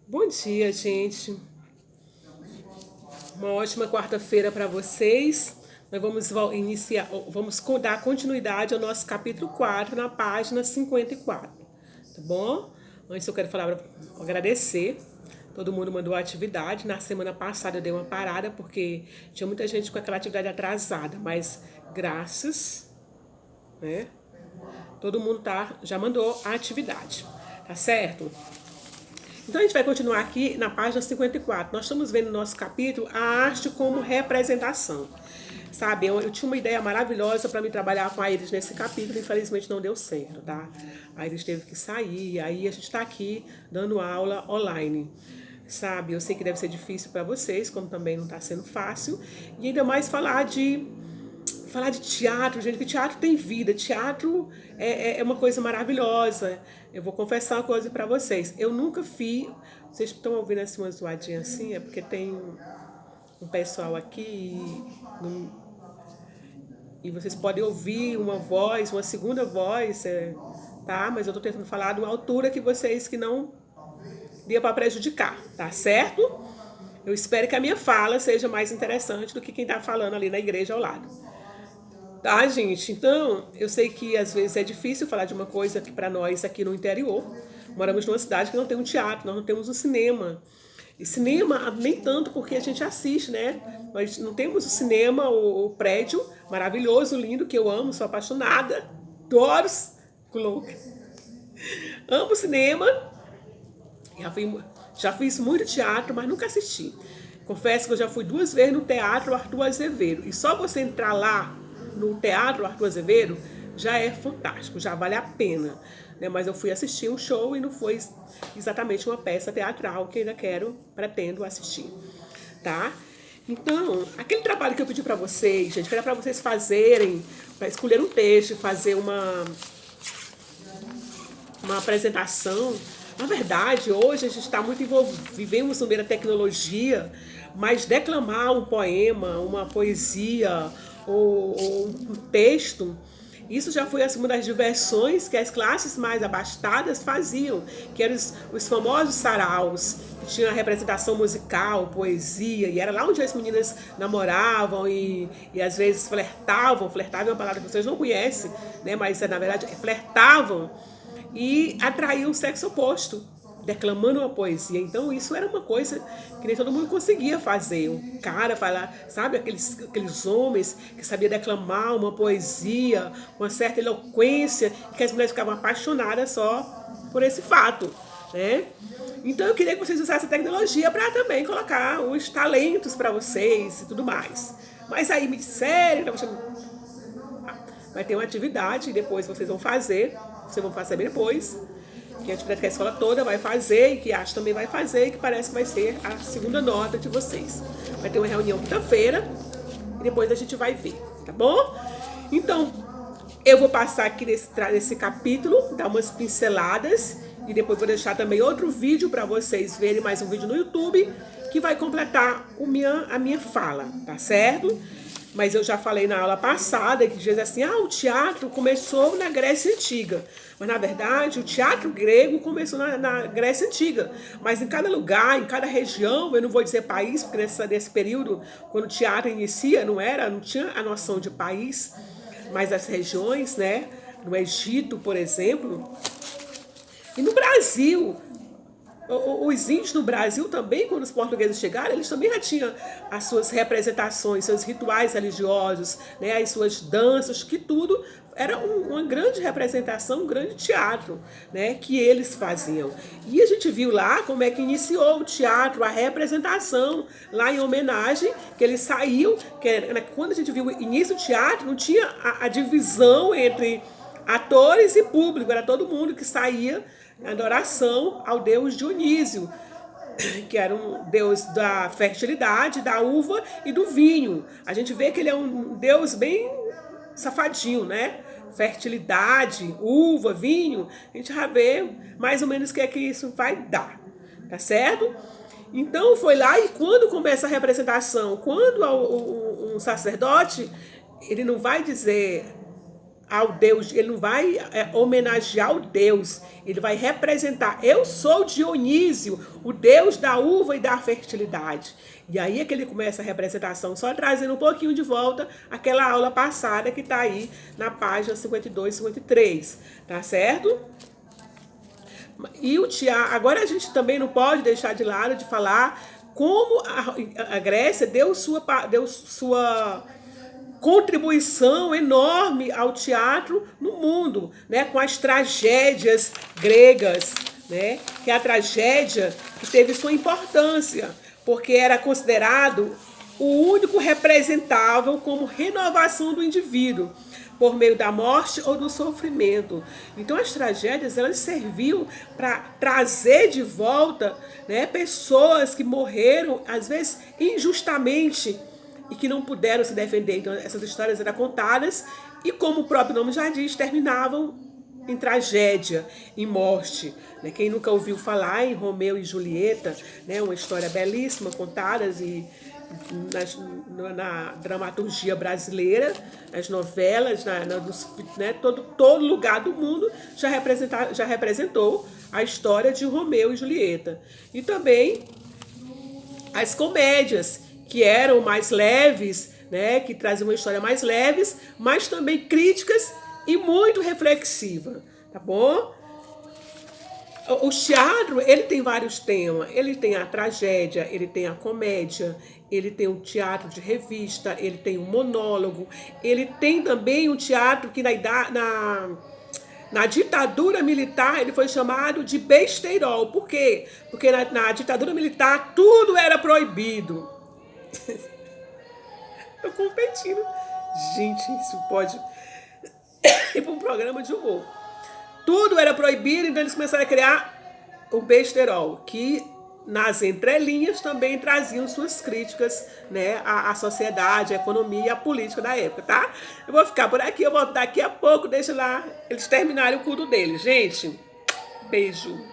Bom dia, gente. Uma ótima quarta-feira para vocês. Nós vamos iniciar, dar continuidade ao nosso capítulo 4 na página 54. Tá bom? Antes eu quero agradecer. Todo mundo mandou a atividade. Na semana passada eu dei uma parada porque tinha muita gente com aquela atividade atrasada, mas graças, né? Todo mundo já mandou a atividade. Tá certo? Então a gente vai continuar aqui na página 54. Nós estamos vendo no nosso capítulo a arte como representação. Sabe, eu tinha uma ideia maravilhosa para me trabalhar com a Iris nesse capítulo, infelizmente não deu certo, tá? A Iris teve que sair, aí a gente está aqui dando aula online. Sabe, eu sei que deve ser difícil para vocês, como também não está sendo fácil. E ainda mais falar de teatro, gente, que teatro tem vida, teatro é uma coisa maravilhosa. Eu vou confessar uma coisa para vocês. Eu nunca fiz. Vocês estão ouvindo assim uma zoadinha assim? É porque tem um pessoal aqui e vocês podem ouvir uma voz, uma segunda voz, tá? Mas eu tô tentando falar de uma altura que vocês que não dê para prejudicar, tá certo? Eu espero que a minha fala seja mais interessante do que quem tá falando ali na igreja ao lado. Tá, gente? Então, eu sei que às vezes é difícil falar de uma coisa que para nós aqui no interior, moramos numa cidade que não tem um teatro, nós não temos um cinema. E cinema, nem tanto porque a gente assiste, né? Nós não temos o cinema, o prédio maravilhoso, lindo, que eu amo, sou apaixonada, adoro, louca. Amo cinema, já fiz muito teatro, mas nunca assisti. Confesso que eu já fui 2 vezes no Teatro Arthur Azevedo. E só você entrar lá no Teatro Arthur Azevedo já é fantástico, já vale a pena. Né? Mas eu fui assistir um show e não foi exatamente uma peça teatral que ainda pretendo assistir. Tá? Então, aquele trabalho que eu pedi para vocês, gente, que era para vocês fazerem, para escolher um texto, fazer uma apresentação. Na verdade, hoje a gente está muito envolvido, vivemos no meio da tecnologia, mas declamar um poema, uma poesia ou um texto, isso já foi uma das diversões que as classes mais abastadas faziam, que eram os famosos saraus, que tinha a representação musical, poesia, e era lá onde as meninas namoravam e às vezes flertavam é uma palavra que vocês não conhecem, né? Mas na verdade flertavam e atrair o sexo oposto, declamando uma poesia. Então isso era uma coisa que nem todo mundo conseguia fazer. O cara falar, sabe, aqueles homens que sabiam declamar uma poesia, uma certa eloquência, que as mulheres ficavam apaixonadas só por esse fato, né? Então eu queria que vocês usassem a tecnologia para também colocar os talentos para vocês e tudo mais. Mas aí me disseram, vai ter uma atividade e depois vocês vão fazer saber depois, que a atividade que a escola toda vai fazer e que a arte também vai fazer e que parece que vai ser a segunda nota de vocês. Vai ter uma reunião quinta-feira e depois a gente vai ver, tá bom? Então, eu vou passar aqui nesse capítulo, dar umas pinceladas e depois vou deixar também outro vídeo para vocês verem, mais um vídeo no YouTube que vai completar a minha fala, tá certo? Mas eu já falei na aula passada que diz assim, o teatro começou na Grécia Antiga. Mas na verdade o teatro grego começou na Grécia Antiga. Mas em cada lugar, em cada região, eu não vou dizer país, porque nesse período, quando o teatro inicia, não tinha a noção de país, mas as regiões, né? No Egito, por exemplo, e no Brasil, os índios no Brasil também, quando os portugueses chegaram, eles também já tinham as suas representações, seus rituais religiosos, né, as suas danças, que tudo era uma grande representação, um grande teatro, né, que eles faziam. E a gente viu lá como é que iniciou o teatro, a representação, lá em homenagem, que eles saíam, quando a gente viu o início do teatro, não tinha a divisão entre atores e público, era todo mundo que saía em adoração ao deus Dionísio, que era um deus da fertilidade, da uva e do vinho. A gente vê que ele é um deus bem safadinho, né? Fertilidade, uva, vinho, a gente já vê mais ou menos o que é que isso vai dar, tá certo? Então foi lá e quando começa a representação, quando um sacerdote, ele não vai dizer ao Deus, ele não vai homenagear o Deus, ele vai representar. Eu sou Dionísio, o Deus da uva e da fertilidade. E aí é que ele começa a representação, só trazendo um pouquinho de volta aquela aula passada que está aí na página 52, 53, tá certo? E o Tiago, agora a gente também não pode deixar de lado de falar como a Grécia deu sua contribuição enorme ao teatro no mundo, né, com as tragédias gregas, né, que é a tragédia que teve sua importância, porque era considerado o único representável como renovação do indivíduo, por meio da morte ou do sofrimento. Então as tragédias, elas serviam para trazer de volta, né, pessoas que morreram, às vezes injustamente, e que não puderam se defender. Então essas histórias eram contadas e, como o próprio nome já diz, terminavam em tragédia, em morte. Quem nunca ouviu falar em Romeu e Julieta, né, uma história belíssima, contadas na dramaturgia brasileira, nas novelas, né, todo lugar do mundo já representou a história de Romeu e Julieta. E também as comédias, que eram mais leves, né, que traziam uma história mais leves, mas também críticas e muito reflexiva, tá bom? O teatro, ele tem vários temas. Ele tem a tragédia, ele tem a comédia, ele tem o teatro de revista, ele tem o monólogo, ele tem também um teatro que na ditadura militar ele foi chamado de besteirol. Por quê? Porque na ditadura militar tudo era proibido. Tô competindo. Gente, isso pode ir para um programa de humor. Tudo era proibido, então eles começaram a criar o besterol, que nas entrelinhas também traziam suas críticas, né, à sociedade, à economia e à política da época, tá? Eu vou ficar por aqui, eu volto daqui a pouco, deixa lá eles terminarem o culto deles. Gente, beijo.